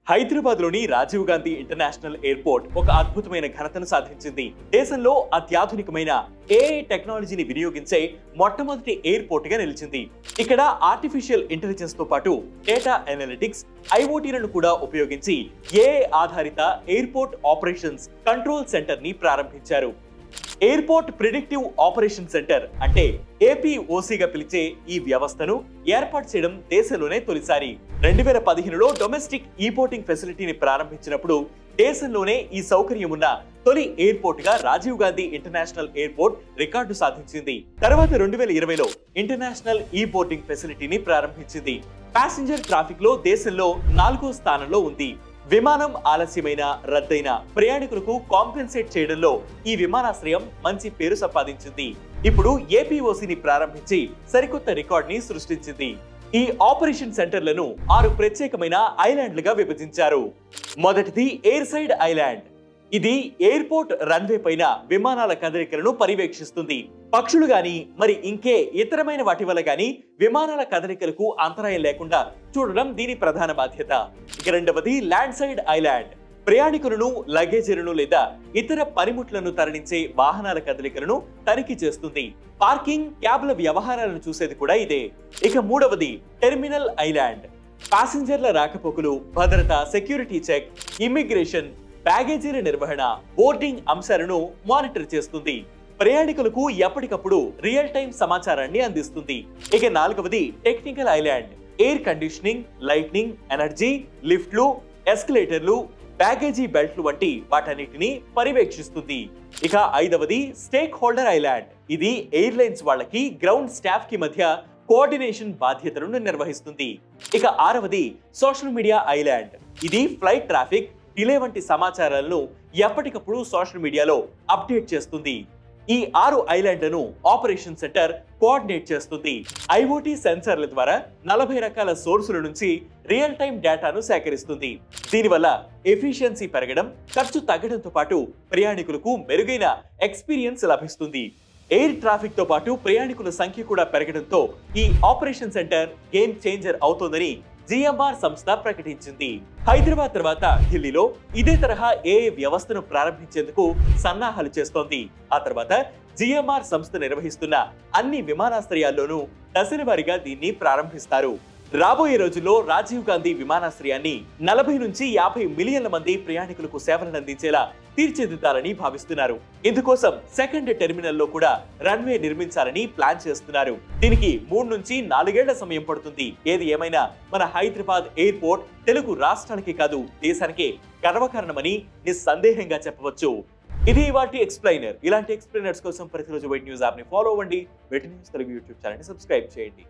హైదరాబాద్లోని Rajiv Gandhi international airport ఒక అద్భుతమైన ఘనతను సాధించింది. దేశంలో అత్యాధునికమైన ఏఐ టెక్నాలజీని వినియోగించే మొట్టమొదటి ఎయిర్పోర్ట్ గా నిలిచింది. ఇక్కడ ఆర్టిఫిషియల్ ఇంటెలిజెన్స్ తో పాటు డేటా అనలిటిక్స్, ఐఓటీలను కూడా ఉపయోగించి ఏఐ ఆధారిత ఎయిర్పోర్ట్ ఆపరేషన్స్ కంట్రోల్ సెంటర్ ని ప్రారంభించారు. ఎయిర్పోర్ట్ ప్రిడిక్టివ్ ఆపరేషన్ సెంటర్ అంటే ఏపీఓసీగా పిలిచే ఈ వ్యవస్థను ఏర్పాటు చేయడం దేశంలోనే తొలిసారి. 2015లో డొమెస్టిక్ ఈపోర్టింగ్ ఫెసిలిటీని ప్రారంభించినప్పుడు దేశంలోనే ఈ సౌకర్యం ఉన్న తొలి ఎయిర్పోర్ట్ గా Rajiv Gandhi international airport record సాధించింది. తర్వాత 2020లో ఇంటర్నేషనల్ ఈపోర్టింగ్ ఫెసిలిటీని ప్రారంభించింది. ప్యాసింజర్ ట్రాఫిక్ లో దేశంలో 4వ స్థానంలో ఉంది. విమానం ఆలస్యమైన, రద్దయిన ప్రయాణికులకు కాంపెన్సేట్ చేయడంలో ఈ విమానాశ్రయం మంచి పేరు సంపాదించింది. ఇప్పుడు ఏపీఓసీని ప్రారంభించి సరికొత్త రికార్డ్ ని సృష్టించింది. ఈ ఆపరేషన్ సెంటర్లను 6 ప్రత్యేకమైన ఐలాండ్లుగా విభజించారు. మొదటిది ఎయిర్ సైడ్ ఐలాండ్. ఇది ఎయిర్పోర్ట్ రన్వే పైన విమానాల కదలికలను పర్యవేక్షిస్తుంది. పక్షులు గాని మరి ఇంకే ఇతరమైన వాటి వల్ల గాని విమానాల కదలికలకు అంతరాయం లేకుండా చూడడం దీని ప్రధాన బాధ్యత. ఇక రెండవది ల్యాండ్ సైడ్ ఐలాండ్. ప్రయాణికులను, లగేజీలను లేదా ఇతర పనిముట్లను తరలించే వాహనాల కదలికలను తనిఖీ చేస్తుంది. పార్కింగ్, క్యాబ్ల వ్యవహారాలను చూసేది కూడా ఇదే. ఇక మూడవది టెర్మినల్ ఐలాండ్. ప్యాసింజర్ల రాకపోకలు, భద్రత, సెక్యూరిటీ చెక్, ఇమ్మిగ్రేషన్, బ్యాగేజీల నిర్వహణ, బోర్డింగ్ అంశాలను మానిటర్ చేస్తుంది. ప్రయాణికులకు ఎప్పటికప్పుడు రియల్ టైం సమాచారాన్ని అందిస్తుంది. ఇక నాలుగవది technical island. Air conditioning, lightning, energy, లిఫ్ట్లు, ఎస్కలేటర్లు, బ్యాగేజీ బెల్ట్లు వంటి వాటన్నిటిని పర్యవేక్షిస్తుంది. ఇక ఐదవది స్టేక్ హోల్డర్ ఐలాండ్. ఇది ఎయిర్లైన్స్ వాళ్ళకి, గ్రౌండ్ స్టాఫ్ కి మధ్య కోఆర్డినేషన్ బాధ్యతలను నిర్వహిస్తుంది. ఇక ఆరవది సోషల్ మీడియా ఐలాండ్. ఇది ఫ్లైట్ ట్రాఫిక్, డిలే వంటి సమాచారాలను ఎప్పటికప్పుడు సోషల్ మీడియాలో అప్డేట్ చేస్తుంది. ఈ 6 ఐలాండ్లను ఆపరేషన్ సెంటర్ కోఆర్డినేట్ చేస్తుంది. ఐఓటీ సెన్సార్ల ద్వారా 40 రకాల సోర్సుల నుంచి రియల్ టైం డేటాను సేకరిస్తుంది. దీనివల్ల ఎఫిషియన్సీ పెరగడం, ఖర్చు తగ్గడంతో పాటు ప్రయాణికులకు మెరుగైన ఎక్స్పీరియన్స్ లభిస్తుంది. ఎయిర్ ట్రాఫిక్ తో పాటు ప్రయాణికుల సంఖ్య కూడా పెరగడంతో ఈ ఆపరేషన్ సెంటర్ గేమ్ చేంజర్ అవుతోందని జిఎంఆర్ సంస్థ ప్రకటించింది. హైదరాబాద్ తర్వాత ఢిల్లీలో ఇదే తరహా ఏఐ వ్యవస్థను ప్రారంభించేందుకు సన్నాహాలు చేస్తోంది. ఆ తర్వాత జిఎంఆర్ సంస్థ నిర్వహిస్తున్న అన్ని విమానాశ్రయాల్లోనూ దశలవారీగా దీన్ని ప్రారంభిస్తారు. రాబోయే రోజుల్లో రాజీవ్ గాంధీ విమానాశ్రయాన్ని 40 నుంచి 50 మిలియన్ల మంది ప్రయాణికులకు సేవలను అందించేలా తీర్చిదిద్దాలని భావిస్తున్నారు. ఇందుకోసం సెకండ్ టెర్మినల్లో కూడా రన్వే నిర్మించాలని ప్లాన్ చేస్తున్నారు. దీనికి 3 నుంచి 4 ఏళ్ల సమయం పడుతుంది. ఏది ఏమైనా మన హైదరాబాద్ ఎయిర్పోర్ట్ తెలుగు రాష్ట్రాలకి కాదు, దేశానికే గర్వకారణమని నిస్సందేహంగా చెప్పవచ్చు. ఇది ఇవాల్టి ఎక్స్ప్లెయినర్. ఇలాంటి ఎక్స్ప్లెయినర్స్ కోసం ప్రతిరోజు వెయిట్ న్యూస్ యాప్ ని ఫాలో అవ్వండి. Way2News Telugu YouTube channel ని సబ్స్క్రైబ్ చేయండి.